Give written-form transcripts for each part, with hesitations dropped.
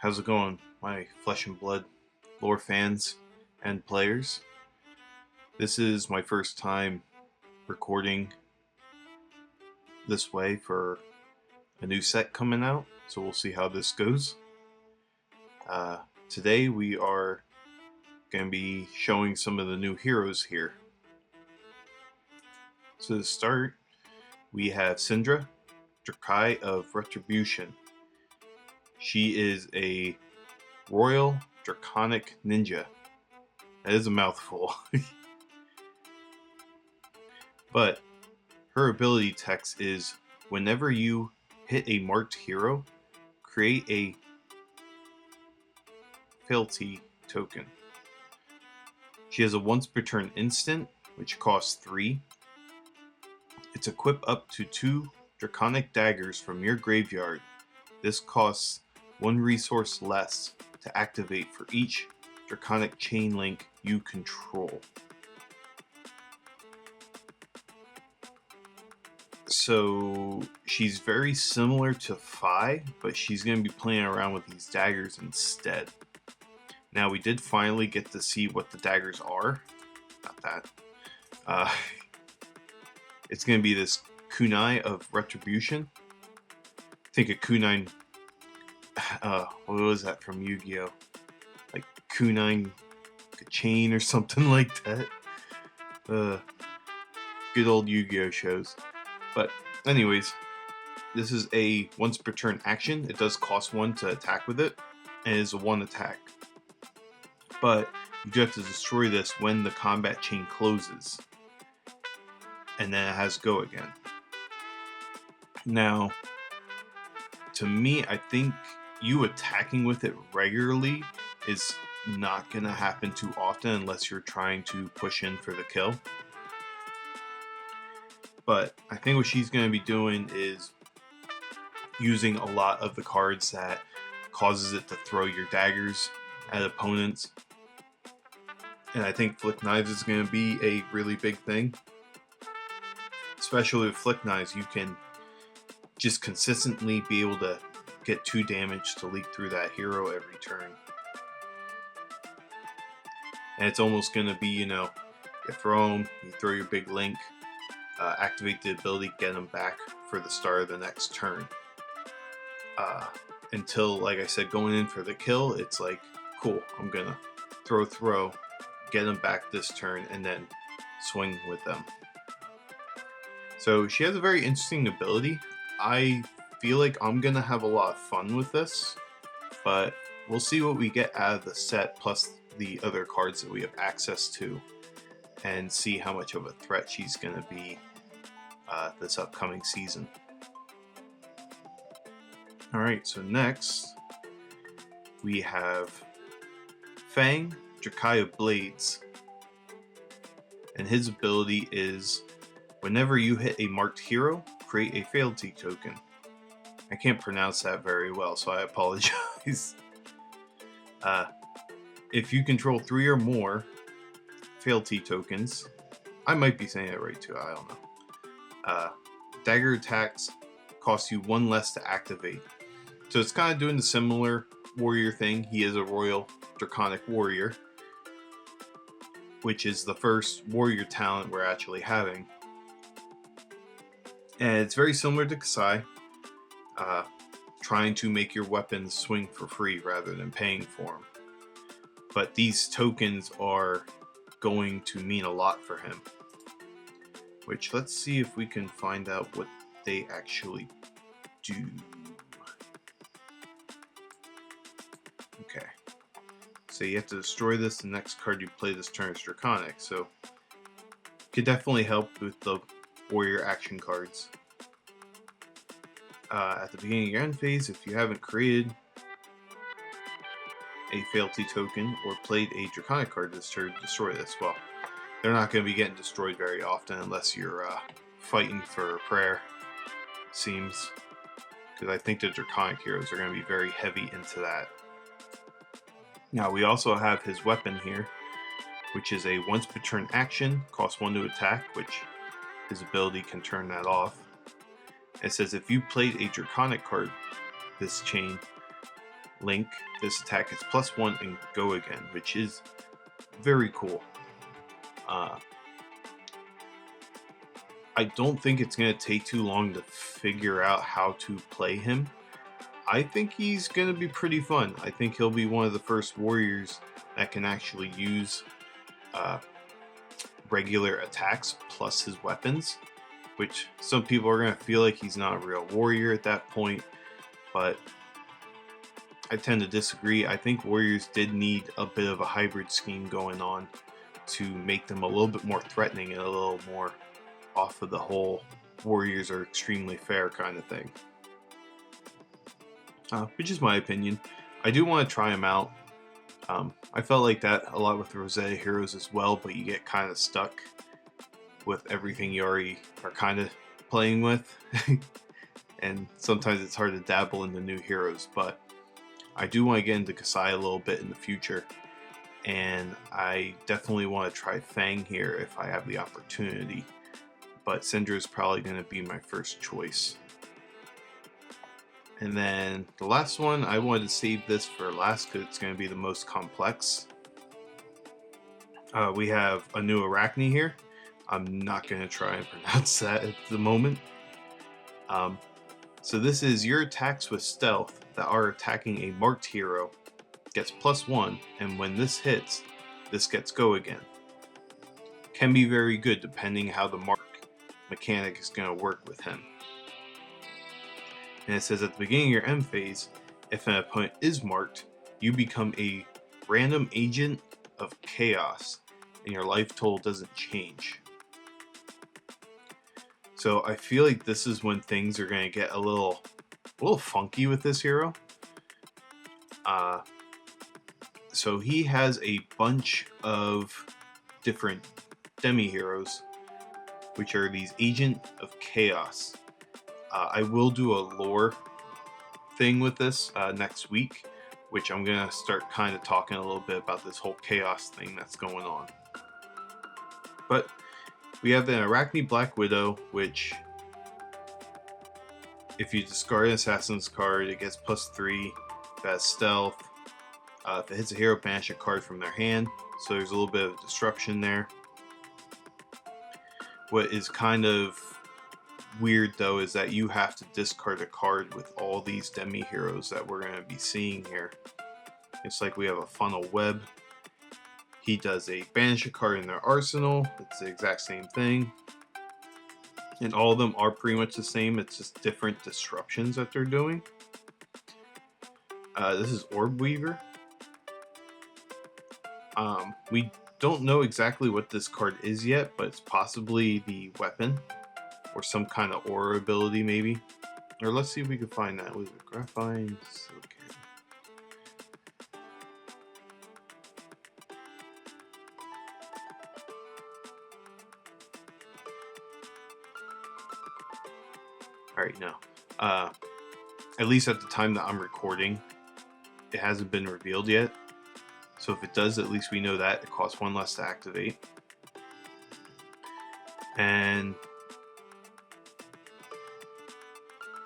How's it going, my Flesh and Blood lore fans and players? This is my first time recording this way for a new set coming out, so we'll see how this goes. Today we are going to be showing some of the new heroes here. So to start, we have Syndra, Drakai of Retribution. She is a Royal Draconic Ninja. That is a mouthful. But her ability text is whenever you hit a marked hero, create a fealty token. She has a once per turn instant, which costs 3. It's equipped up to 2 Draconic daggers from your graveyard. This costs 1 resource less to activate for each Draconic chain link you control. So she's very similar to Fi, but she's going to be playing around with these daggers instead. Now we did finally get to see what the daggers are. Not that. It's going to be this Kunai of Retribution. Think a Kunai. What was that from Yu-Gi-Oh? Like Kunai chain or something like that. Good old Yu-Gi-Oh shows. But anyways, this is a once per turn action. It does cost 1 to attack with it, and it is a 1 attack. But you do have to destroy this when the combat chain closes, and then it has to go again. Now, to me, I think you attacking with it regularly is not going to happen too often unless you're trying to push in for the kill. But I think what she's going to be doing is using a lot of the cards that causes it to throw your daggers at opponents. And I think Flick Knives is going to be a really big thing. Especially with Flick Knives, you can just consistently be able to get 2 damage to leak through that hero every turn. And it's almost going to be, you throw them, you throw your big link, activate the ability, get them back for the start of the next turn. Until, like I said, going in for the kill, it's like, cool, I'm gonna throw, get them back this turn, and then swing with them. So she has a very interesting ability. I feel like I'm gonna have a lot of fun with this, but we'll see what we get out of the set, plus the other cards that we have access to, and see how much of a threat she's gonna be this upcoming season. Alright, so next we have Fang, Drakai of Blades. And his ability is whenever you hit a marked hero, create a fealty token. I can't pronounce that very well, so I apologize. If you control 3 or more fealty tokens, I might be saying it right too, I don't know. Dagger attacks cost you 1 less to activate. So it's kind of doing the similar warrior thing. He is a Royal Draconic Warrior, which is the first warrior talent we're actually having. And it's very similar to Kasai, trying to make your weapons swing for free rather than paying for them. But these tokens are going to mean a lot for him. Which, let's see if we can find out what they actually do. Okay. So you have to destroy this. The next card you play this turn is Draconic. So could definitely help with the warrior action cards. At the beginning of your end phase, if you haven't created a fealty token or played a Draconic card this turn, destroy this. Well, they're not going to be getting destroyed very often unless you're fighting for a prayer, it seems. Because I think the Draconic heroes are going to be very heavy into that. Now, we also have his weapon here, which is a once per turn action, costs 1 to attack, which his ability can turn that off. It says if you played a Draconic card this chain, link, this attack is +1 and go again, which is very cool. I don't think it's going to take too long to figure out how to play him. I think he's going to be pretty fun. I think he'll be one of the first warriors that can actually use regular attacks plus his weapons, which some people are going to feel like he's not a real warrior at that point, but I tend to disagree. I think warriors did need a bit of a hybrid scheme going on to make them a little bit more threatening and a little more off of the whole warriors are extremely fair kind of thing. Which is my opinion. I do want to try him out. I felt like that a lot with Rosetta Heroes as well, but you get kind of stuck with everything you already are kind of playing with. And sometimes it's hard to dabble into new heroes, but I do want to get into Kasai a little bit in the future. And I definitely want to try Fang here if I have the opportunity. But Syndra is probably going to be my first choice. And then the last one, I wanted to save this for last because it's going to be the most complex. We have a new Arachne here. I'm not going to try and pronounce that at the moment. So this is your attacks with stealth that are attacking a marked hero gets +1, and when this hits, this gets go again. Can be very good depending how the mark mechanic is going to work with him. And it says at the beginning of your end phase, if an opponent is marked, you become a random agent of chaos and your life total doesn't change. So I feel like this is when things are going to get a little funky with this hero. So he has a bunch of different demi-heroes, which are these Agent of Chaos. I will do a lore thing with this next week, which I'm going to start kind of talking a little bit about this whole chaos thing that's going on. But we have an Arachne Black Widow, which if you discard an Assassin's card, it gets +3. If it has stealth, if it hits a hero, banish a card from their hand. So there's a little bit of disruption there. What is kind of weird though is that you have to discard a card with all these demi heroes that we're going to be seeing here. It's like we have a funnel web. He does a banish a card in their arsenal. It's the exact same thing. And all of them are pretty much the same. It's just different disruptions that they're doing. This is Orb Weaver. We don't know exactly what this card is yet, but it's possibly the weapon or some kind of aura ability maybe. Or let's see if we can find that. Was it Graphite? Okay. Alright, no. At least at the time that I'm recording, it hasn't been revealed yet. So if it does, at least we know that. It costs 1 less to activate. And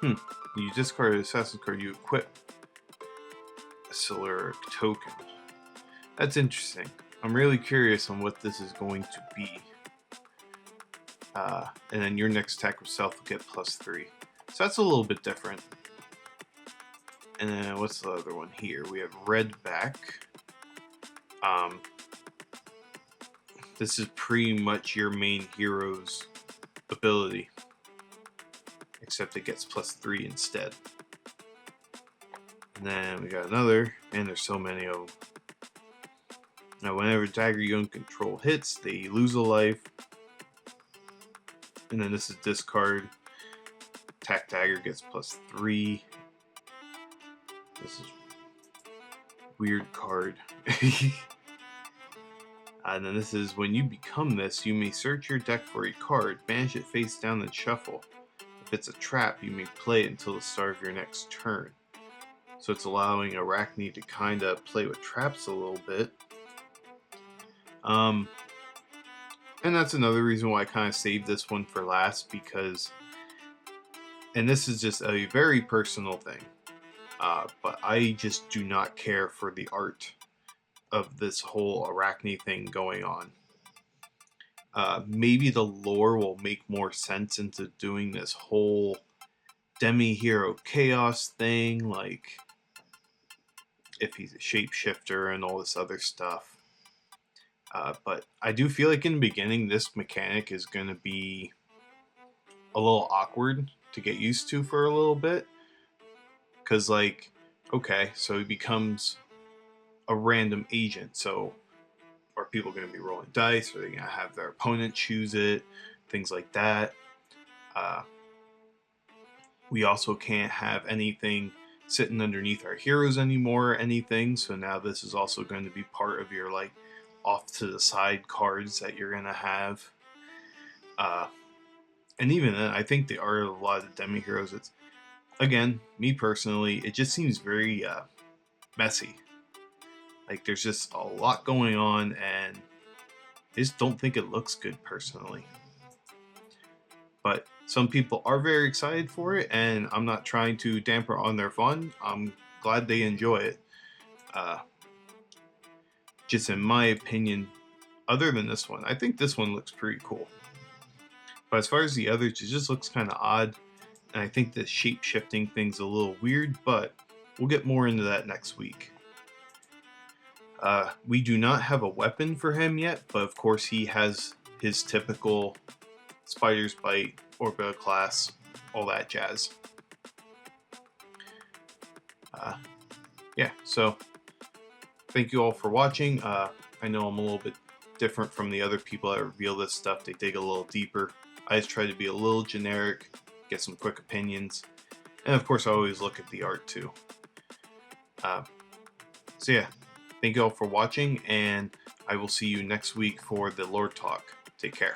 you discard an Assassin's card, you equip a Siluric token. That's interesting. I'm really curious on what this is going to be. And then your next attack with stealth will get +3. So that's a little bit different. And then what's the other one here? We have Redback. This is pretty much your main hero's ability, except it gets +3 instead. And then we got another, and there's so many of them. Now, whenever dagger you don't control hits, they lose a life. And then this is discard. Attack dagger gets +3. This is weird card. And then this is when you become this, you may search your deck for a card, banish it face down, and shuffle. If it's a trap, you may play it until the start of your next turn. So it's allowing Arachne to kind of play with traps a little bit. And that's another reason why I kind of saved this one for last, because, and this is just a very personal thing. but I just do not care for the art of this whole Arachne thing going on. Maybe the lore will make more sense into doing this whole demi-hero chaos thing, like if he's a shapeshifter and all this other stuff. But I do feel like in the beginning, this mechanic is going to be a little awkward to get used to for a little bit. Because, like, okay, so he becomes a random agent. So, are people going to be rolling dice? Are they going to have their opponent choose it? Things like that. We also can't have anything sitting underneath our heroes anymore, anything. So now this is also going to be part of your, like, off to the side cards that you're going to have. And even then, I think the art of a lot of the demi-heroes, it's, again, me personally, it just seems very messy. Like, there's just a lot going on, and I just don't think it looks good, personally. But some people are very excited for it, and I'm not trying to damper on their fun. I'm glad they enjoy it. Just in my opinion, other than this one, I think this one looks pretty cool. But as far as the others, it just looks kind of odd. And I think the shape-shifting thing's a little weird, but we'll get more into that next week. We do not have a weapon for him yet, but of course he has his typical Spider's Bite, Orbital Class, all that jazz. Yeah, so thank you all for watching. I know I'm a little bit different from the other people that reveal this stuff. They dig a little deeper. I just try to be a little generic, get some quick opinions, and of course I always look at the art too. So yeah, thank you all for watching, and I will see you next week for the lore talk. Take care.